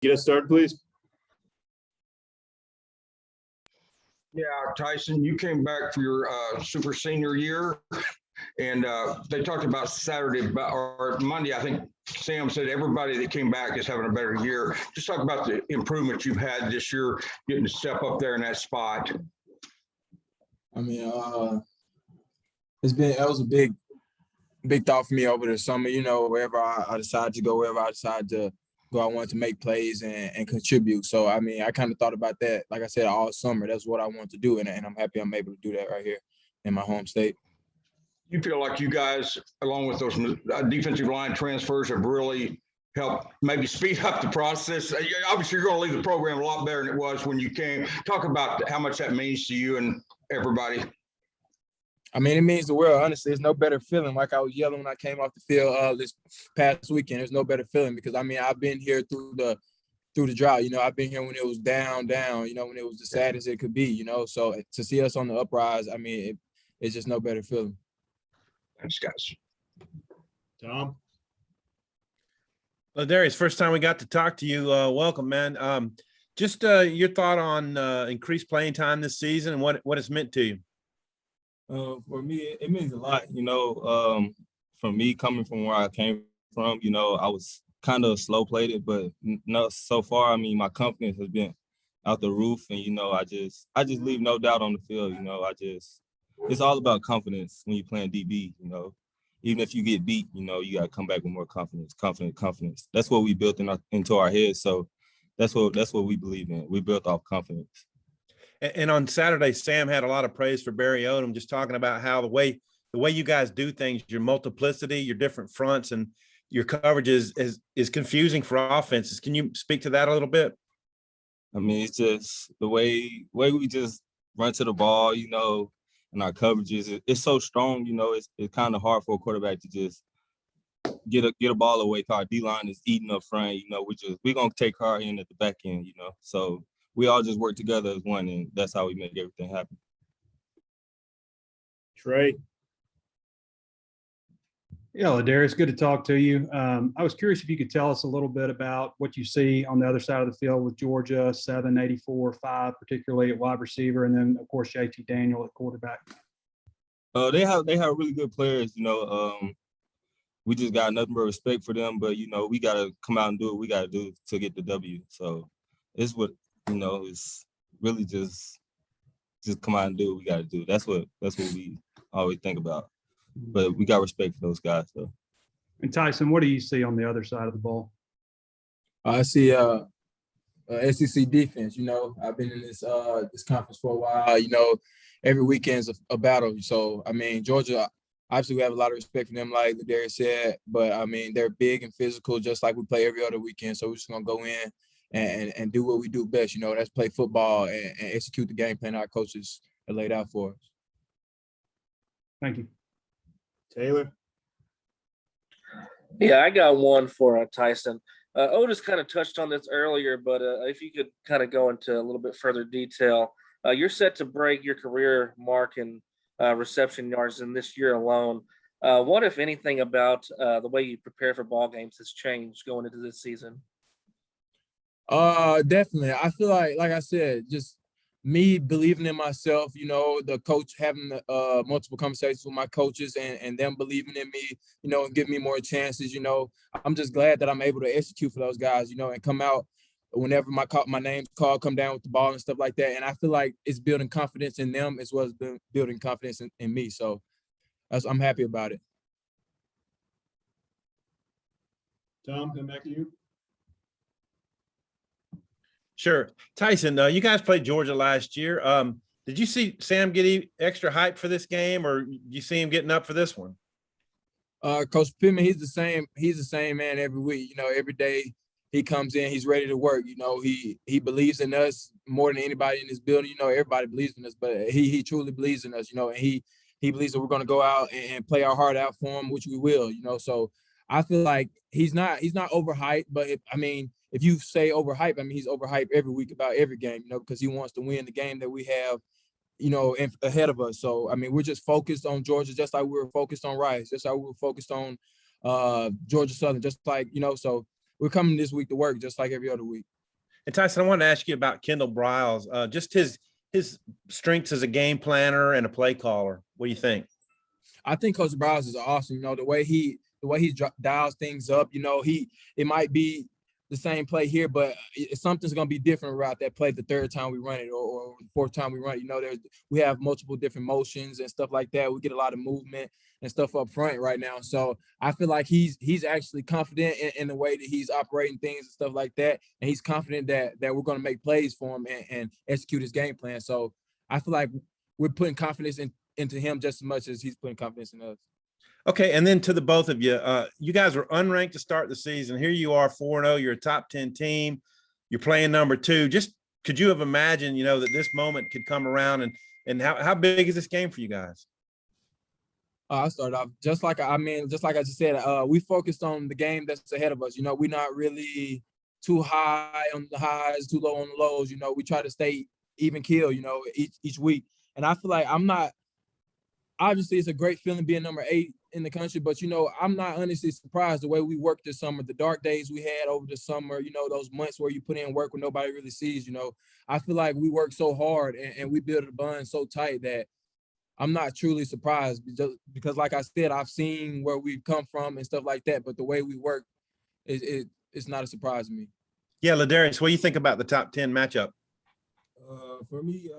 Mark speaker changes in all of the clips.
Speaker 1: Get us started, please.
Speaker 2: Yeah, Tyson, you came back for your super senior year, and they talked about Saturday or Monday. I think Sam said everybody that came back is having a better year. Just talk about the improvements you've had this year, getting to step up there in that spot.
Speaker 3: I mean, that was a big thought for me over the summer. You know, wherever I decided to go, wherever I decided to go, I wanted to make plays and contribute. So, I mean, I kind of thought about that, like I said, all summer. That's what I want to do, and I'm happy I'm able to do that right here in my home state.
Speaker 2: You feel like you guys, along with those defensive line transfers, have really helped maybe speed up the process? Obviously, you're going to leave the program a lot better than it was when you came. Talk about how much that means to you and everybody.
Speaker 3: I mean, it means the world. Honestly, there's no better feeling. Like I was yelling when I came off the field this past weekend. There's no better feeling because, I mean, I've been here through the drought. You know, I've been here when it was down, you know, when it was the saddest it could be, you know. So to see us on the uprise, I mean, it's just no better feeling.
Speaker 2: Thanks, guys.
Speaker 1: Tom?
Speaker 4: LaDarrius, first time we got to talk to you. Welcome, man. Just your thought on increased playing time this season and what it's meant to you.
Speaker 5: For me, it means a lot, you know. For me, coming from where I came from, you know, I was kind of slow-played, but no, so far, I mean, my confidence has been out the roof, and you know, I just leave no doubt on the field. You know, it's all about confidence when you're playing DB. You know, even if you get beat, you know, you got to come back with more confidence. Confidence. That's what we built into our heads. So that's what we believe in. We built off confidence.
Speaker 4: And on Saturday, Sam had a lot of praise for Barry Odom, just talking about how the way you guys do things, your multiplicity, your different fronts, and your coverage is confusing for offenses. Can you speak to that a little bit?
Speaker 5: I mean, it's just the way we just run to the ball, you know, and our coverages. It's so strong, you know. It's kind of hard for a quarterback to just get a ball away. Our D-line is eating up front, you know. We're gonna take our end at the back end, you know. So we all just work together as one, and that's how we make everything happen.
Speaker 1: Trey?
Speaker 6: Yeah, LaDarrius, good to talk to you. I was curious if you could tell us a little bit about what you see on the other side of the field with Georgia, 784, 5, particularly at wide receiver, and then, of course, JT Daniel at quarterback.
Speaker 5: They have really good players, you know. We just got nothing but respect for them, but, you know, we got to come out and do what we got to do to get the W. So it's what, you know, it's really just come out and do what we got to do. That's what we always think about. But we got respect for those guys, though.
Speaker 6: And Tyson, what do you see on the other side of the ball?
Speaker 3: I see SEC defense. You know, I've been in this conference for a while. You know, every weekend's a battle. So, I mean, Georgia, obviously we have a lot of respect for them, like LaDarrius said. But, I mean, they're big and physical, just like we play every other weekend. So we're just going to go in and do what we do best. You know, that's play football and execute the game plan our coaches have laid out for us.
Speaker 6: Thank you.
Speaker 1: Taylor?
Speaker 7: Yeah, I got one for Tyson. Otis kind of touched on this earlier, but if you could kind of go into a little bit further detail. You're set to break your career mark in reception yards in this year alone. What, if anything, about the way you prepare for ball games has changed going into this season?
Speaker 3: Definitely. I feel like I said, just me believing in myself, you know, the coach having multiple conversations with my coaches and them believing in me, you know, and giving me more chances. You know, I'm just glad that I'm able to execute for those guys, you know, and come out whenever my name's called, come down with the ball and stuff like that. And I feel like it's building confidence in them as well as building confidence in me. So I'm happy about it.
Speaker 1: Tom, come back to you.
Speaker 4: Sure. Tyson, you guys played Georgia last year. Did you see Sam get extra hype for this game, or you see him getting up for this one?
Speaker 3: Coach Pittman, he's the same man every week. You know, every day he comes in, he's ready to work. You know, he believes in us more than anybody in this building. You know, everybody believes in us, but he truly believes in us, you know, and he believes that we're going to go out and play our heart out for him, which we will, you know. So I feel like he's not overhyped, but if you say overhyped, I mean, he's overhyped every week about every game, you know, because he wants to win the game that we have, you know, ahead of us. So, I mean, we're just focused on Georgia, just like we were focused on Rice, just like we were focused on Georgia Southern, just like, you know, so we're coming this week to work just like every other week.
Speaker 4: And Tyson, I wanted to ask you about Kendall Briles, just his strengths as a game planner and a play caller. What do you think?
Speaker 3: I think Coach Briles is awesome. You know, the way he dials things up. You know, it might be the same play here, but something's gonna be different about that play the third time we run it or the fourth time we run it. You know, we have multiple different motions and stuff like that. We get a lot of movement and stuff up front right now. So I feel like he's actually confident in the way that he's operating things and stuff like that. And he's confident that we're gonna make plays for him and execute his game plan. So I feel like we're putting confidence into him just as much as he's putting confidence in us.
Speaker 4: Okay, and then to the both of you, you guys were unranked to start the season. Here you are, 4-0. You're a top 10 team. You're playing number 2. Just could you have imagined, that this moment could come around, and how big is this game for you guys?
Speaker 3: I'll start off just like I just said. We focused on the game that's ahead of us. We're not really too high on the highs, too low on the lows. We try to stay even keel. Each week, and I feel like I'm not. Obviously, it's a great feeling being number 8 in the country, but I'm not honestly surprised the way we worked this summer, the dark days we had over the summer, those months where you put in work when nobody really sees. I feel like we work so hard and we build a bond so tight that I'm not truly surprised because like I said, I've seen where we've come from and stuff like that, but the way we work, it's not a surprise to me.
Speaker 4: Yeah, LaDarrius, what do you think about the top 10 matchup?
Speaker 5: For me,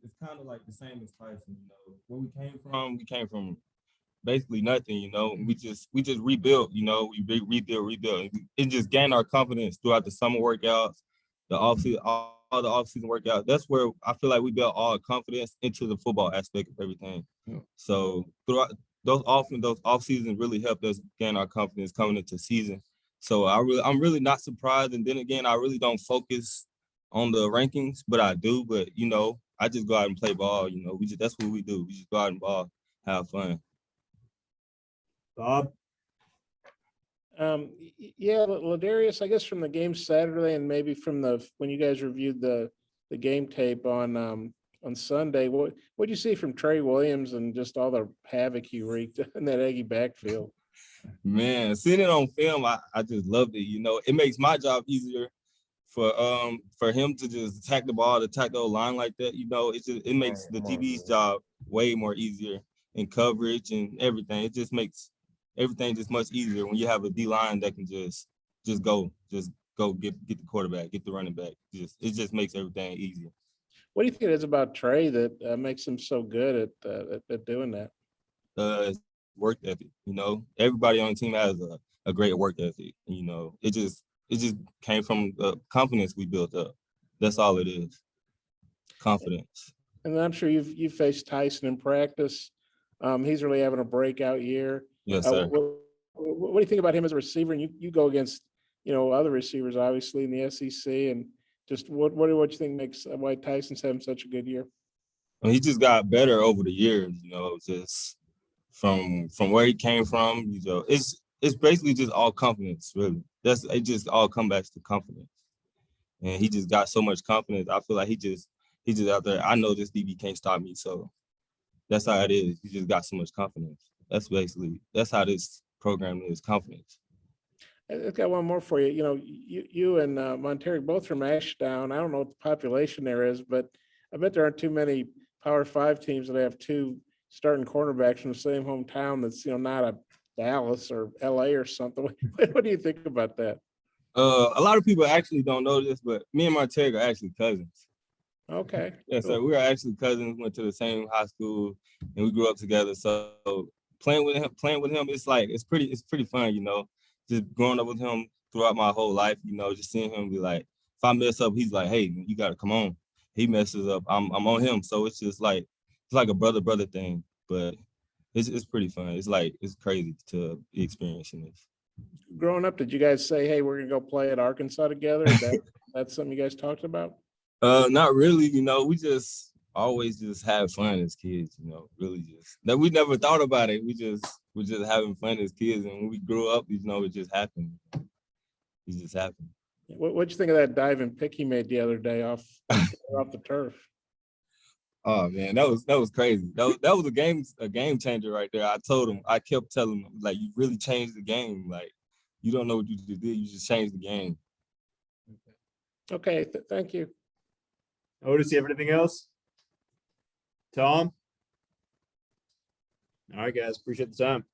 Speaker 5: it's kind of like the same as Tyson. Where we came from basically nothing. We just rebuilt. We rebuilt. It just gained our confidence throughout the summer workouts, the offseason, all the offseason workouts. That's where I feel like we built all our confidence into the football aspect of everything. Yeah. So throughout those off seasons really helped us gain our confidence coming into season. So I'm really not surprised. And then again, I really don't focus on the rankings, but I do. But I just go out and play ball. That's what we do. We just go out and ball, have fun.
Speaker 1: Bob?
Speaker 8: Yeah, LaDarrius, I guess from the game Saturday and maybe from when you guys reviewed the game tape on Sunday, what do you see from Trey Williams and just all the havoc he wreaked in that Aggie backfield?
Speaker 5: Man, seeing it on film, I just loved it. It makes my job easier for him to just attack the ball, to attack the line like that. It makes the DB's job way more easier in coverage and everything. It just makes everything just much easier when you have a D line that can just go get the quarterback, get the running back. It just makes everything easier.
Speaker 8: What do you think it is about Trey that makes him so good at doing that?
Speaker 5: It's work ethic. Everybody on the team has a great work ethic. It just came from the confidence we built up. That's all it is. Confidence.
Speaker 8: And I'm sure you've faced Tyson in practice. He's really having a breakout year.
Speaker 5: Yes, sir.
Speaker 8: What do you think about him as a receiver? And you go against, other receivers, obviously, in the SEC. And just what do you think makes why Tyson's having such a good year?
Speaker 5: Well, he just got better over the years, just from where he came from. It's basically just all confidence, really. It just all comes back to confidence. And he just got so much confidence. I feel like he just out there. I know this DB can't stop me. So that's how it is. He just got so much confidence. That's how this program is, confidence.
Speaker 8: I've got one more for you. You and Monterey both from Ashdown. I don't know what the population there is, but I bet there aren't too many Power 5 teams that have 2 starting cornerbacks from the same hometown that's, not a Dallas or LA or something. What do you think about that?
Speaker 5: A lot of people actually don't know this, but me and Monterey are actually cousins.
Speaker 8: Okay.
Speaker 5: Yeah, cool. So we are actually cousins, went to the same high school, and we grew up together. So playing with him, it's pretty fun, just growing up with him throughout my whole life, just seeing him be like, if I mess up, he's like, hey, you got to come on. He messes up, I'm on him. So it's just like, it's like a brother thing, but it's pretty fun. It's crazy to be experiencing this.
Speaker 8: Growing up, did you guys say, hey, we're going to go play at Arkansas together? That's something you guys talked about?
Speaker 5: Not really, we just always just have fun as kids, really just that we never thought about it. We're just having fun as kids, and when we grew up, it just happened. It just happened.
Speaker 8: What'd you think of that diving pick he made the other day off the turf?
Speaker 5: Oh man, that was crazy. That was a game changer right there. I kept telling him, like, you really changed the game. Like, you don't know what you just did. You just changed the game.
Speaker 8: Okay, thank you.
Speaker 1: Otis, you have anything else? Tom? All right, guys, appreciate the time.